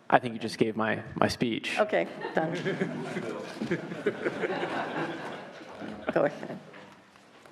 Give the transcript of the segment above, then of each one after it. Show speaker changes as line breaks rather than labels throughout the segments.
I think you just gave my speech.
Okay, done. Go ahead.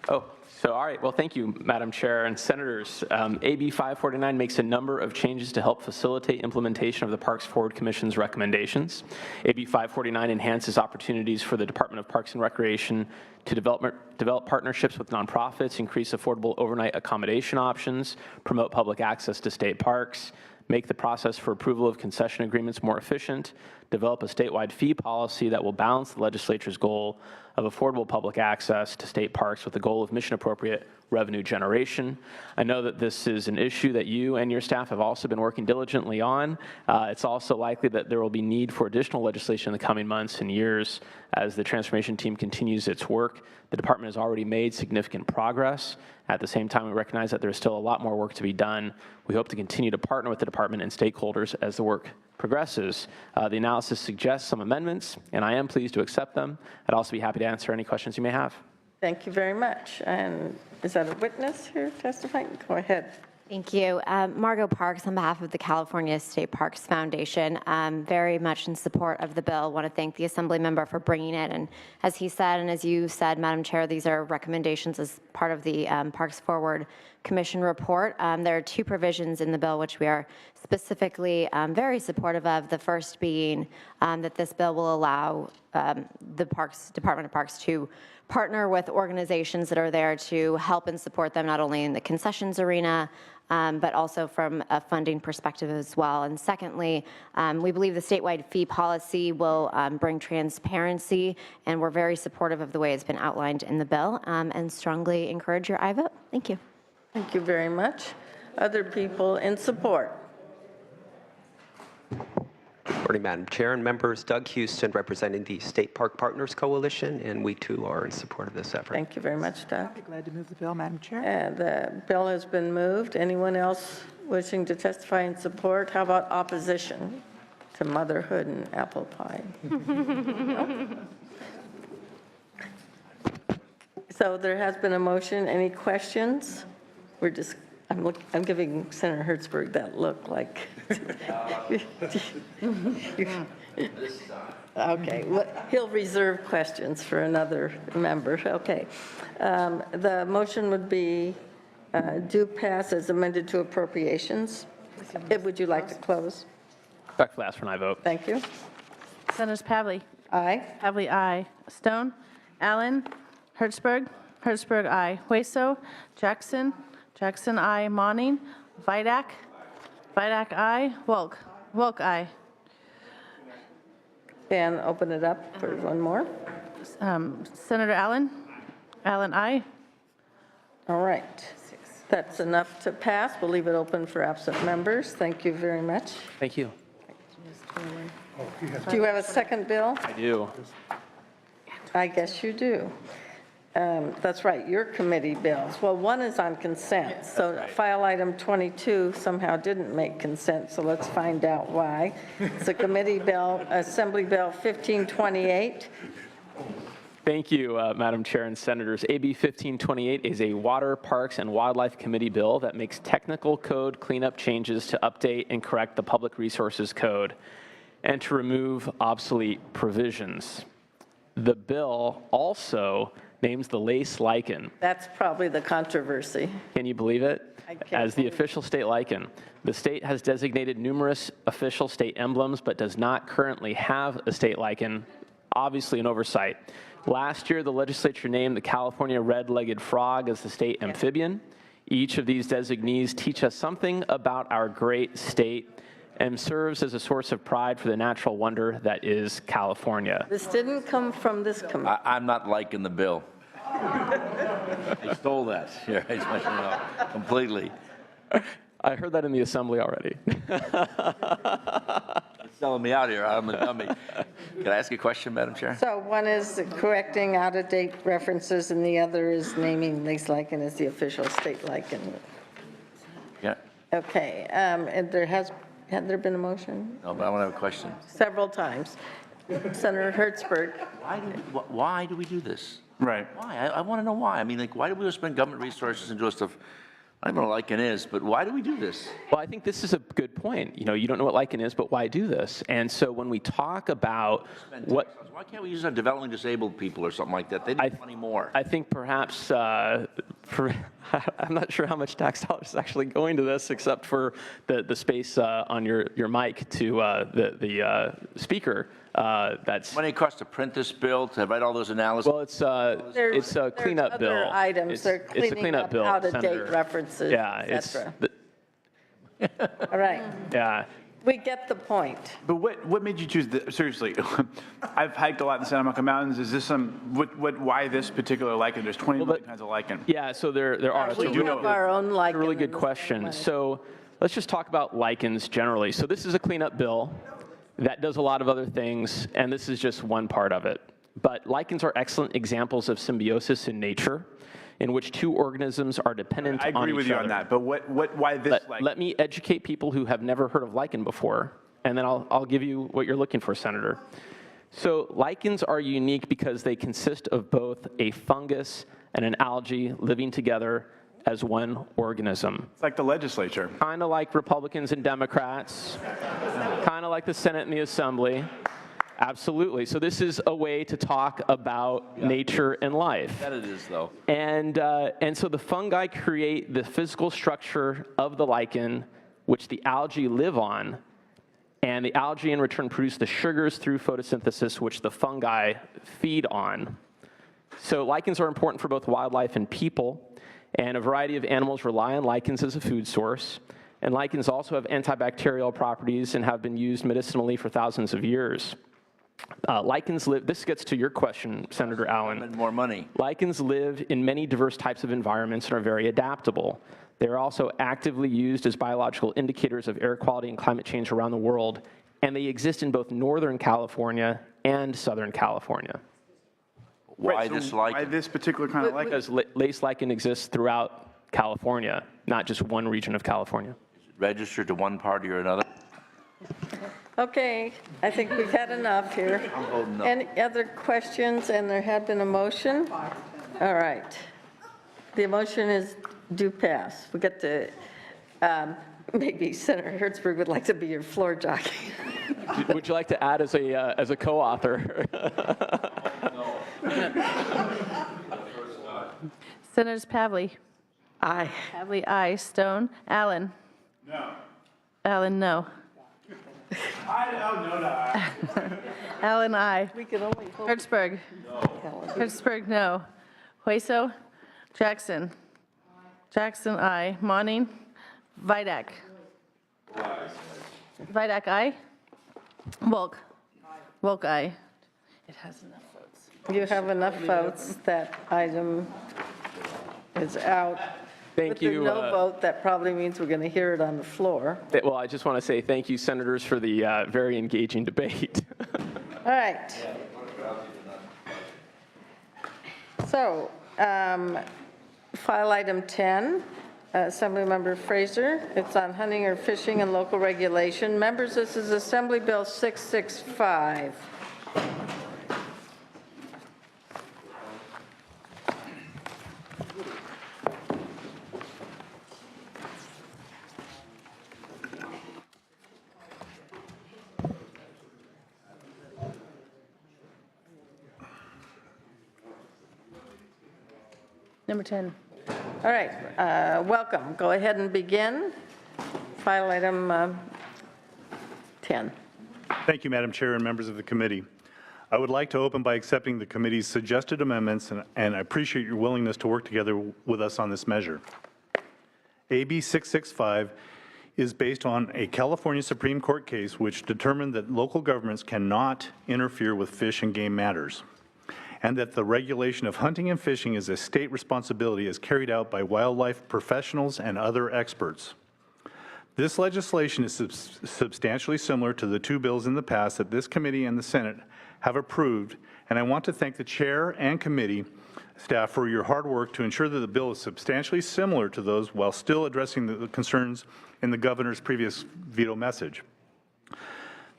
Oh, so all right. Well, thank you, Madam Chair and Senators. AB 549 makes a number of changes to help facilitate implementation of the Parks Forward Commission's recommendations. AB 549 enhances opportunities for the Department of Parks and Recreation to develop partnerships with nonprofits, increase affordable overnight accommodation options, promote public access to state parks, make the process for approval of concession agreements more efficient, develop a statewide fee policy that will balance the legislature's goal of affordable public access to state parks with the goal of mission-appropriate revenue generation. I know that this is an issue that you and your staff have also been working diligently on. It's also likely that there will be need for additional legislation in the coming months and years as the transformation team continues its work. The department has already made significant progress. At the same time, we recognize that there's still a lot more work to be done. We hope to continue to partner with the department and stakeholders as the work progresses. The analysis suggests some amendments, and I am pleased to accept them. I'd also be happy to answer any questions you may have.
Thank you very much. And is that a witness here testifying? Go ahead.
Thank you. Margot Parks on behalf of the California State Parks Foundation, very much in support of the bill. Want to thank the Assembly member for bringing it. And as he said, and as you said, Madam Chair, these are recommendations as part of the Parks Forward Commission report. There are two provisions in the bill which we are specifically very supportive of. The first being that this bill will allow the Department of Parks to partner with organizations that are there to help and support them not only in the concessions arena, but also from a funding perspective as well. And secondly, we believe the statewide fee policy will bring transparency, and we're very supportive of the way it's been outlined in the bill, and strongly encourage your aye vote. Thank you.
Thank you very much. Other people in support?
Morning, Madam Chair and members. Doug Houston, representing the State Park Partners Coalition, and we too are in support of this effort.
Thank you very much, Doug.
I'd be glad to move the bill, Madam Chair.
And the bill has been moved. Anyone else wishing to testify in support? How about opposition to motherhood and apple pie? No? So there has been a motion. Any questions? We're just, I'm giving Senator Hertzberg that look like. Okay, well, he'll reserve questions for another member. Okay. The motion would be do pass as amended to appropriations. Would you like to close?
Respectfully ask for an aye vote.
Thank you.
Senators Pavley.
Aye.
Pavley, aye. Stone. Allen. Hertzberg. Hertzberg, aye. Hueso. Jackson. Jackson, aye. Monning. Vidak. Vidak, aye. Wilk. Wilk, aye.
And open it up for one more.
Senator Allen. Allen, aye.
All right. That's enough to pass. We'll leave it open for absent members. Thank you very much.
Thank you.
Do you have a second bill?
I do.
I guess you do. That's right, your committee bills. Well, one is on consent, so file item 22 somehow didn't make consent, so let's find out why. It's a committee bill, Assembly Bill 1528.
Thank you, Madam Chair and Senators. AB 1528 is a Water, Parks, and Wildlife Committee bill that makes technical code cleanup changes to update and correct the Public Resources Code and to remove obsolete provisions. The bill also names the lace lichen.
That's probably the controversy.
Can you believe it?
I can't
As the
believe
official state lichen. The state has designated numerous official state emblems, but does not currently have a state lichen, obviously an oversight. Last year, the legislature named the California red-legged frog as the state amphibian. Each of these designees teach us something about our great state and serves as a source of pride for the natural wonder that is California.
This didn't come from this committee.
I'm not liking the bill. I stole that. Yeah, I just want you to know, completely.
I heard that in the assembly already.
It's selling me out here. I'm a dummy. Can I ask a question, Madam Chair?
So one is correcting out-of-date references, and the other is naming lace lichen as the official state lichen.
Yeah.
Okay, and had there been a motion?
No, but I want to have a question.
Several times. Senator Hertzberg.
Why do we do this?
Right.
Why? I want to know why. I mean, like, why do we spend government resources and do stuff I don't know what lichen is, but why do we do this?
Well, I think this is a good point. You don't know what lichen is, but why do this? And so when we talk about what...
Why can't we use it on developing disabled people or something like that? They need money more.
I think perhaps, I'm not sure how much tax dollars is actually going to this, except for the space on your mic to the speaker. That's
Money it costs to print this bill, to write all those analyses.
well, it's a cleanup bill.
There's other items,
It's
they're
a
cleaning
cleanup
up
bill,
out-of-date
Senator.
references,
Yeah,
et
it's
cetera. All right,
yeah.
we get the point.
But what made you choose seriously? I've hiked a lot in the Santa Monica Mountains. Is this why this particular lichen? There's 20 million kinds of lichen.
Yeah, so there are.
We
So
have our own
That's
lichen.
a really
in
good
the
question.
Santa
So let's just talk about lichens generally. So this is a cleanup bill that does a lot of other things, and this is just one part of it. But lichens are excellent examples of symbiosis in nature, in which two organisms are dependent on each other.
I agree with you on that. But why this lichen?
Let me educate people who have never heard of lichen before, and then I'll give you what you're looking for, Senator. So lichens are unique because they consist of both a fungus and an algae living together as one organism.
It's like the legislature.
Kind of like Republicans and Democrats, kind of like the Senate and the Assembly. Absolutely. So this is a way to talk about nature and life.
That it is, though.
And so the fungi create the physical structure of the lichen, which the algae live on, and the algae in return produce the sugars through photosynthesis, which the fungi feed on. So lichens are important for both wildlife and people, and a variety of animals rely on lichens as a food source. And lichens also have antibacterial properties and have been used medicinally for thousands of years. Lichens live, this gets to your question, Senator Allen.
Spend more money.
Lichens live in many diverse types of environments and are very adaptable. They're also actively used as biological indicators of air quality and climate change around the world, and they exist in both Northern California and Southern California.
Why
Right, so
this
Why
lichen?
this particular kind of lichen?
Because lace lichen exists throughout California, not just one region of California.
Registered to one party or another?
Okay, I think we've had enough here.
voting no.
Any other questions? And there had been a motion? All right. The motion is do pass. We get to, maybe Senator Hertzberg would like to be your floor jockey.
Would you like to add as a co-author?
Senators Pavley.
Aye.
Pavley, aye. Stone. Allen.
No.
Allen, no. Allen, aye.
We can only hope.
Hertzberg. Hertzberg, no. Hueso. Jackson. Jackson, aye. Monning. Vidak. Vidak, aye. Volk. Volk, aye. It has enough votes.
You have enough votes. That item is out.
Thank you.
With the no vote, that probably means we're going to hear it on the floor.
Well, I just want to say thank you, senators, for the very engaging debate.
All right. So, file item 10, Assemblymember Fraser. It's on hunting or fishing and local regulation. Members, this is Assembly Bill 665.
Number 10.
All right, welcome. Go ahead and begin. File item 10.
Thank you, Madam Chair and members of the committee. I would like to open by accepting the committee's suggested amendments, and I appreciate your willingness to work together with us on this measure. AB 665 is based on a California Supreme Court case which determined that local governments cannot interfere with fish and game matters, and that the regulation of hunting and fishing is a state responsibility as carried out by wildlife professionals and other experts. This legislation is substantially similar to the two bills in the past that this committee and the Senate have approved, and I want to thank the chair and committee staff for your hard work to ensure that the bill is substantially similar to those while still addressing the concerns in the governor's previous veto message.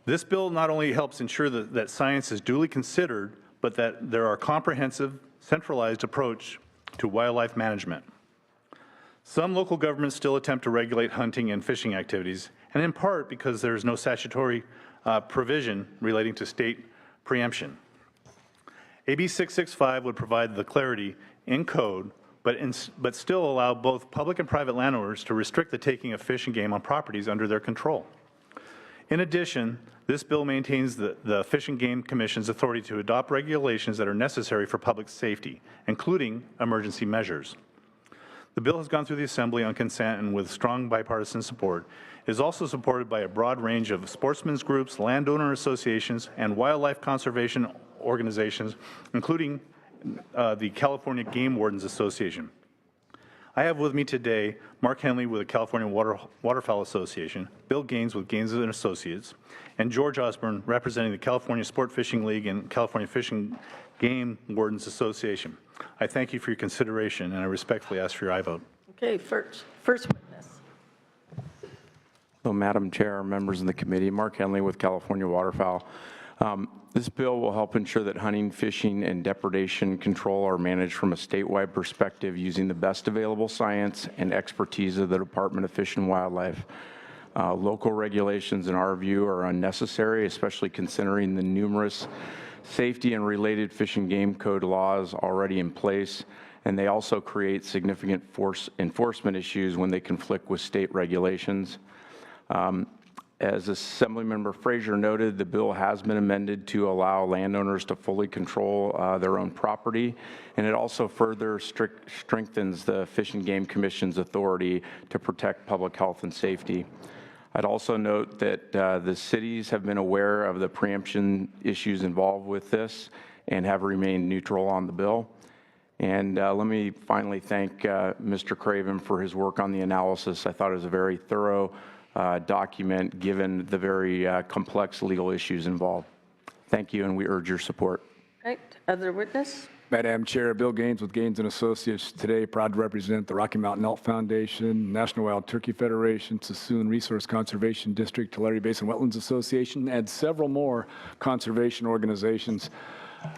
This bill not only helps ensure that science is duly considered, but that there are comprehensive, centralized approach to wildlife management. Some local governments still attempt to regulate hunting and fishing activities, and in part because there is no statutory provision relating to state preemption. AB 665 would provide the clarity in code, but still allow both public and private landowners to restrict the taking of fish and game on properties under their control. In addition, this bill maintains the Fish and Game Commission's authority to adopt regulations that are necessary for public safety, including emergency measures. The bill has gone through the Assembly on consent and with strong bipartisan support. It is also supported by a broad range of sportsmen's groups, landowner associations, and wildlife conservation organizations, including the California Game Wardens Association. I have with me today Mark Henley with the California Waterfowl Association, Bill Gaines with Gaines & Associates, and George Osborne representing the California Sport Fishing League and California Fish and Game Wardens Association. I thank you for your consideration, and I respectfully ask for your aye vote.
Okay, first witness.
So, Madam Chair, members of the committee, Mark Henley with California Waterfowl. This bill will help ensure that hunting, fishing, and depredation control are managed from a statewide perspective using the best available science and expertise of the Department of Fish and Wildlife. Local regulations, in our view, are unnecessary, especially considering the numerous safety and related fish and game code laws already in place, and they also create significant enforcement issues when they conflict with state regulations. As Assemblymember Frazier noted, the bill has been amended to allow landowners to fully control their own property, and it also further strengthens the Fish and Game Commission's authority to protect public health and safety. I'd also note that the cities have been aware of the preemption issues involved with this and have remained neutral on the bill. And let me finally thank Mr. Craven for his work on the analysis. I thought it was a very thorough document given the very complex legal issues involved. Thank you, and we urge your support.
Right, other witness?
Madam Chair, Bill Gaines with Gaines & Associates, today proud to represent the Rocky Mountain Elk Foundation, National Wild Turkey Federation, Sassoon Resource Conservation District, Tulare Basin Wetlands Association, and several more conservation organizations.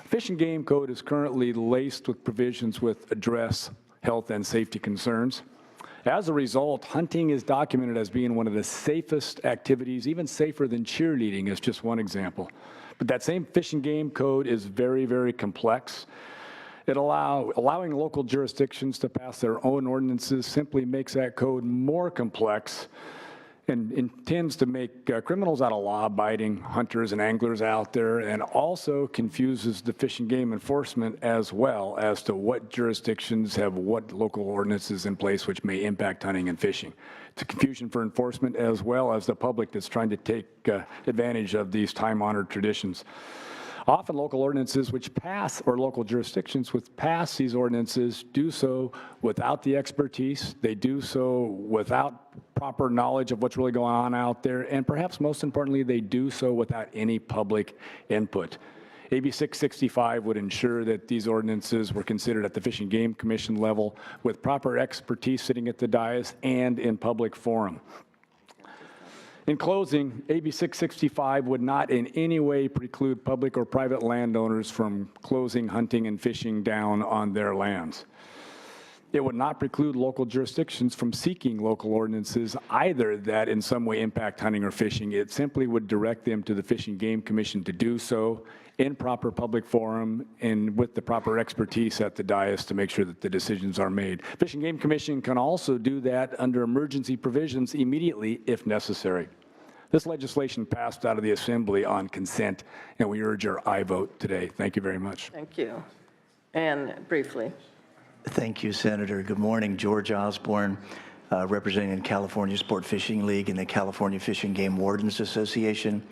Fish and Game Code is currently laced with provisions which address health and safety concerns. As a result, hunting is documented as being one of the safest activities, even safer than cheerleading is just one example. But that same Fish and Game Code is very, very complex. Allowing local jurisdictions to pass their own ordinances simply makes that code more complex and intends to make criminals out of law-abiding hunters and anglers out there, and also confuses the fish and game enforcement as well as to what jurisdictions have what local ordinances in place which may impact hunting and fishing. It's a confusion for enforcement as well as the public that's trying to take advantage of these time-honored traditions. Often local ordinances which pass, or local jurisdictions which pass these ordinances, do so without the expertise. They do so without proper knowledge of what's really going on out there, and perhaps most importantly, they do so without any public input. AB 665 would ensure that these ordinances were considered at the Fish and Game Commission level with proper expertise sitting at the dais and in public forum. In closing, AB 665 would not in any way preclude public or private landowners from closing hunting and fishing down on their lands. It would not preclude local jurisdictions from seeking local ordinances either that in some way impact hunting or fishing. It simply would direct them to the Fish and Game Commission to do so in proper public forum and with the proper expertise at the dais to make sure that the decisions are made. Fish and Game Commission can also do that under emergency provisions immediately if necessary. This legislation passed out of the Assembly on consent, and we urge your aye vote today. Thank you very much.
Thank you. And briefly.
Thank you, Senator. Good morning. George Osborne, representing the California Sport Fishing League and the California Fish and Game Wardens Association.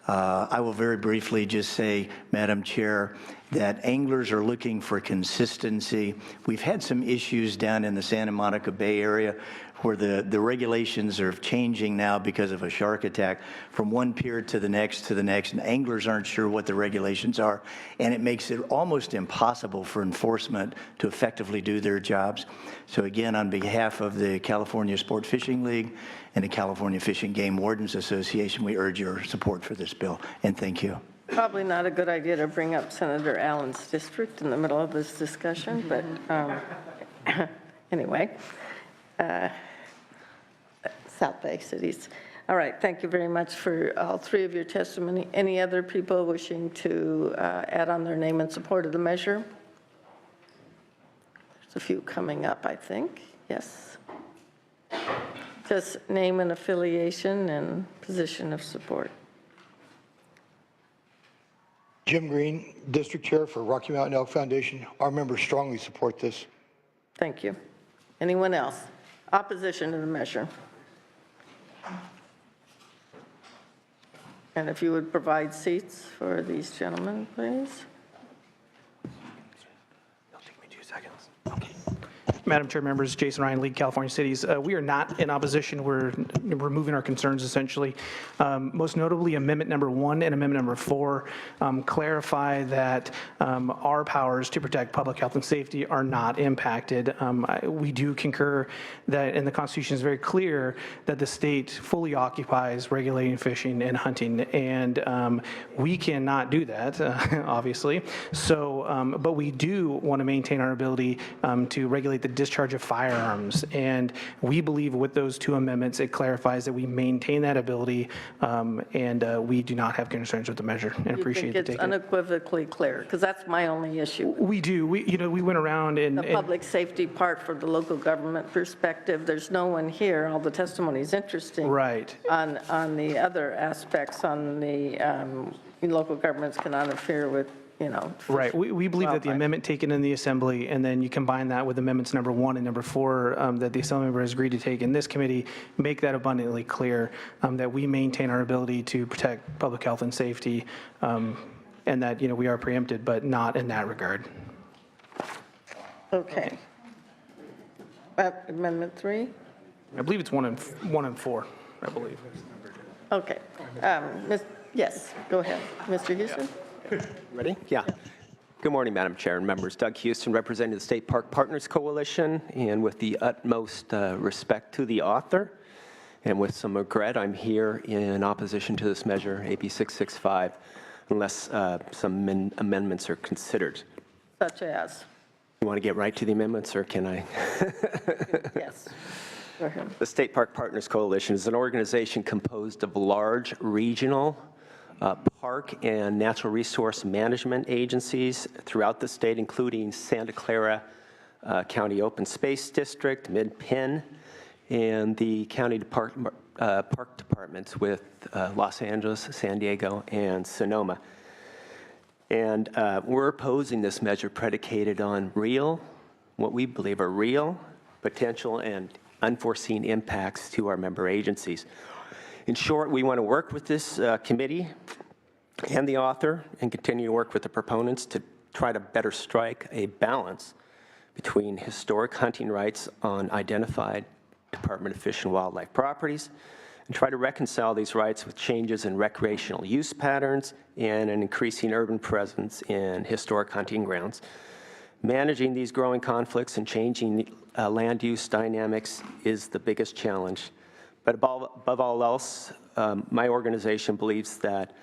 I will very briefly just say, Madam Chair, that anglers are looking for consistency. We've had some issues down in the Santa Monica Bay Area where the regulations are changing now because of a shark attack from one pier to the next, and anglers aren't sure what the regulations are, and it makes it almost impossible for enforcement to effectively do their jobs. So again, on behalf of the California Sport Fishing League and the California Fish and Game Wardens Association, we urge your support for this bill, and thank you.
Probably not a good idea to bring up Senator Allen's district in the middle of this discussion, but anyway. South Bay cities. All right, thank you very much for all three of your testimony. Any other people wishing to add on their name in support of the measure? There's a few coming up, I think. Yes. Just name and affiliation and position of support.
Jim Green, District Chair for Rocky Mountain Elk Foundation. Our members strongly support this.
Thank you. Anyone else? Opposition to the measure? And if you would provide seats for these gentlemen, please.
It'll take me 2 seconds.
Madam Chair, members, Jason Ryan, League California Cities. We are not in opposition. We're removing our concerns essentially. Most notably, Amendment number 1 and Amendment number 4 clarify that our powers to protect public health and safety are not impacted. We do concur that, and the Constitution is very clear, that the state fully occupies regulating fishing and hunting, and we cannot do that, obviously. So, but we do want to maintain our ability to regulate the discharge of firearms, and we believe with those two amendments, it clarifies that we maintain that ability, and we do not have concerns with the measure, and appreciate the
it's
taking.
unequivocally clear, because that's my only issue.
We do. We went around and
The public safety part for the local government perspective, there's no one here, all the testimony is interesting.
Right.
On the other aspects, on the local governments cannot interfere with,
Right. We believe that the
wildlife.
amendment taken in the Assembly, and then you combine that with amendments number 1 and number 4 that the Assembly member has agreed to take in this committee, make that abundantly clear that we maintain our ability to protect public health and safety, and that, we are preempted, but not in that regard.
Okay. Amendment 3?
I believe it's 1 and 4, I believe.
Okay. Yes, go ahead. Mr. Houston?
Ready? Yeah. Good morning, Madam Chair and members. Doug Houston, representing the State Park Partners Coalition, and with the utmost respect to the author, and with some regret, I'm here in opposition to this measure, AB 665, unless some amendments are considered.
Such as?
You want to get right to the amendments, or can I?
Yes. Go ahead.
The State Park Partners Coalition is an organization composed of large regional park and natural resource management agencies throughout the state, including Santa Clara County Open Space District, Mid-Penn, and the county park departments with Los Angeles, San Diego, and Sonoma. And we're opposing this measure predicated on what we believe are real, potential, and unforeseen impacts to our member agencies. In short, we want to work with this committee and the author and continue to work with the proponents to try to better strike a balance between historic hunting rights on identified Department of Fish and Wildlife properties and try to reconcile these rights with changes in recreational use patterns and an increasing urban presence in historic hunting grounds. Managing these growing conflicts and changing land use dynamics is the biggest challenge. But above all else, my organization believes that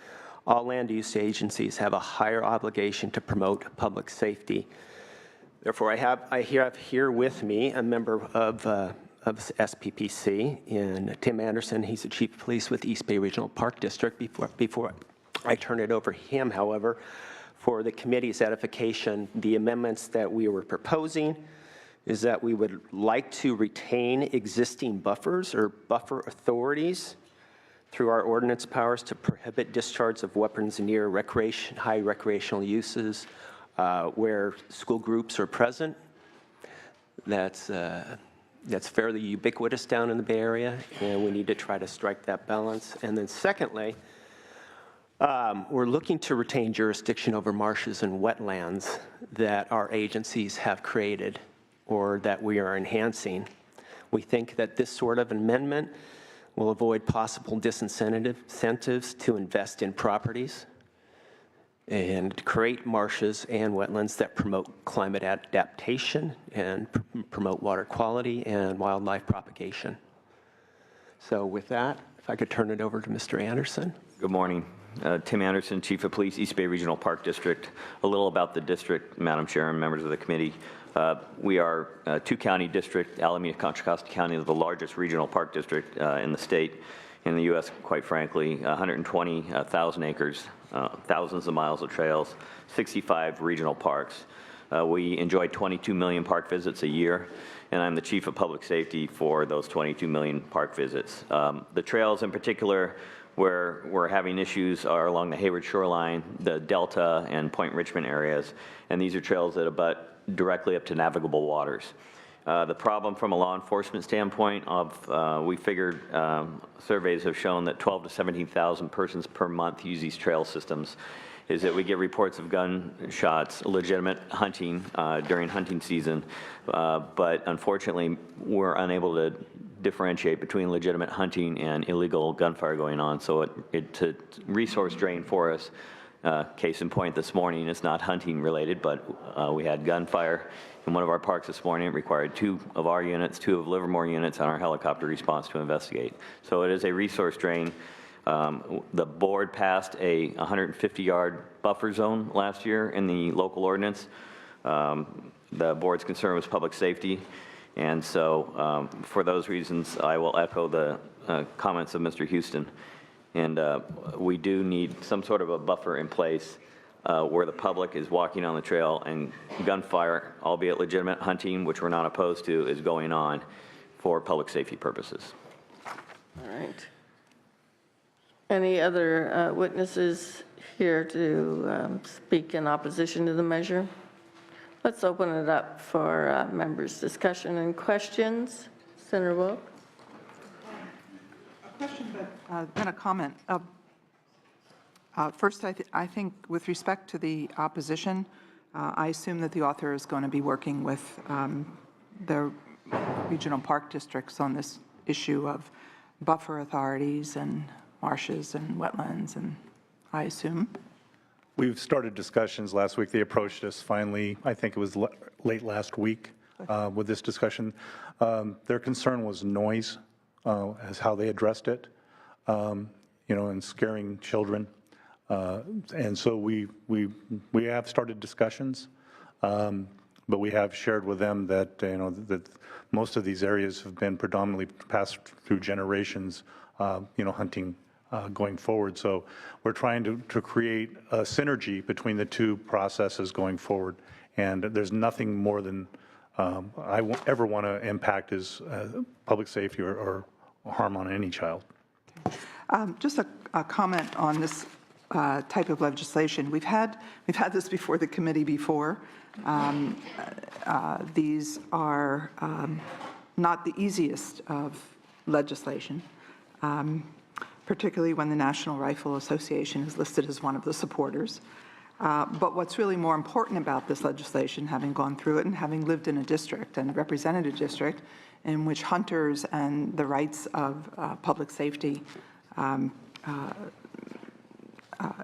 all land use agencies have a higher obligation to promote public safety. Therefore, I have here with me a member of SPPC, and Tim Anderson. He's the Chief of Police with East Bay Regional Park District. Before I turn it over to him, however, for the committee's edification, the amendments that we were proposing is that we would like to retain existing buffers or buffer authorities through our ordinance powers to prohibit discharge of weapons near high recreational uses where school groups are present. That's fairly ubiquitous down in the Bay Area, and we need to try to strike that balance. And then secondly, we're looking to retain jurisdiction over marshes and wetlands that our agencies have created or that we are enhancing. We think that this sort of amendment will avoid possible disincentives to invest in properties and create marshes and wetlands that promote climate adaptation and promote water quality and wildlife propagation. So with that, if I could turn it over to Mr. Anderson.
Good morning. Tim Anderson, Chief of Police, East Bay Regional Park District. A little about the district, Madam Chair and members of the committee. We are a two-county district. Alameda-Contra Costa County is the largest regional park district in the state, in the U.S., quite frankly. 120,000 acres, thousands of miles of trails, 65 regional parks. We enjoy 22 million park visits a year, and I'm the chief of public safety for those 22 million park visits. The trails in particular where we're having issues are along the Hayward shoreline, the Delta and Point Richmond areas, and these are trails that abut directly up to navigable waters. The problem from a law enforcement standpoint we figured surveys have shown that 12 to 17,000 persons per month use these trail systems, is that we get reports of gunshots, legitimate hunting during hunting season, but unfortunately we're unable to differentiate between legitimate hunting and illegal gunfire going on, so it's a resource drain for us. Case in point this morning, it's not hunting related, but we had gunfire in one of our parks this morning. It required 2 of our units, 2 of Livermore units, and our helicopter response to investigate. So it is a resource drain. The board passed a 150-yard buffer zone last year in the local ordinance. The board's concern was public safety, and so for those reasons, I will echo the comments of Mr. Houston. And we do need some sort of a buffer in place where the public is walking on the trail and gunfire, albeit legitimate hunting, which we're not opposed to, is going on for public safety purposes.
All right. Any other witnesses here to speak in opposition to the measure? Let's open it up for members' discussion and questions. Senator Wilk?
A question, but then a comment. First, I think with respect to the opposition, I assume that the author is going to be working with the regional park districts on this issue of buffer authorities and marshes and wetlands, and I assume.
We've started discussions last week. They approached us finally, I think it was late last week, with this discussion. Their concern was noise, as how they addressed it, and scaring children. And so we have started discussions, but we have shared with them that, that most of these areas have been predominantly passed through generations, hunting going forward. So we're trying to create a synergy between the two processes going forward. And there's nothing more than I won't ever want to impact is public safety or harm on any child.
Just a comment on this type of legislation. We've had this before the committee before. These are not the easiest of legislation, particularly when the National Rifle Association is listed as one of the supporters. But what's really more important about this legislation, having gone through it and having lived in a district and represented a district in which hunters and the rights of public safety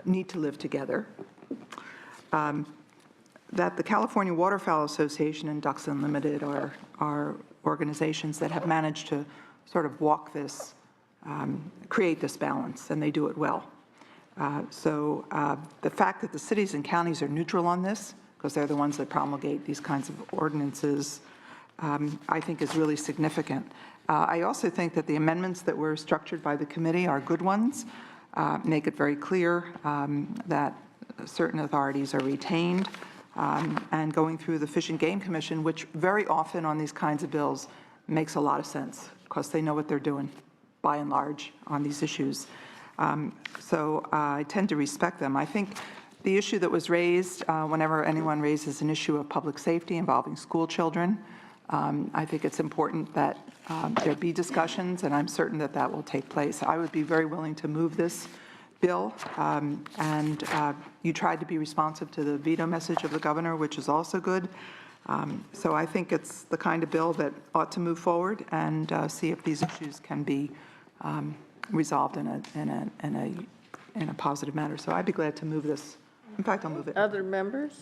need to live together, that the California Waterfowl Association and Ducks Unlimited are organizations that have managed to sort of walk this, create this balance, and they do it well. So the fact that the cities and counties are neutral on this, because they're the ones that promulgate these kinds of ordinances, I think is really significant. I also think that the amendments that were structured by the committee are good ones, make it very clear that certain authorities are retained, and going through the Fish and Game Commission, which very often on these kinds of bills makes a lot of sense, because they know what they're doing, by and large, on these issues. So I tend to respect them. I think the issue that was raised, whenever anyone raises an issue of public safety involving school children, I think it's important that there be discussions, and I'm certain that that will take place. I would be very willing to move this bill, and you tried to be responsive to the veto message of the governor, which is also good. So I think it's the kind of bill that ought to move forward and see if these issues can be resolved in a positive manner. So I'd be glad to move this. In fact, I'll move it.
Other members?